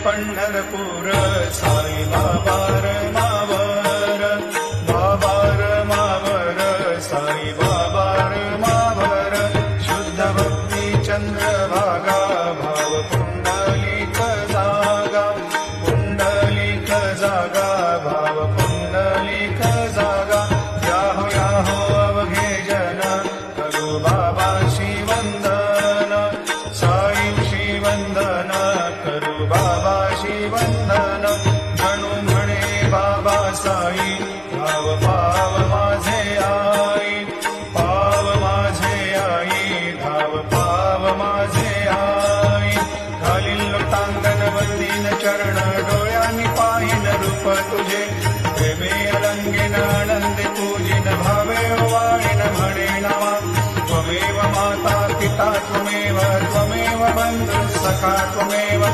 पंढरपूर साई बाबा रमावर बाबा रमावर साई बाबा रमावर शुद्ध भक्ती चंद्रभागा भाव पुंडलिक जागा भाव पुंडलिक जागा याहो अवघे जन करू बाबाशी वंदन साई वंदन करू बाबाशी वंदन जणू म्हणे बाबा साई भाव पाव माझे आई पाव माझे आई भाव पाव माझे आई घालील लोटांगण वंदीन चरण डोळ्यांनी पाहिन रूप तुझे प्रेमे अलंगीन आनंदे पूजिन भावे वाळीन म्हणे नामा त्वमेव माता पिता त्वमेव बंधु सखा त्वमेव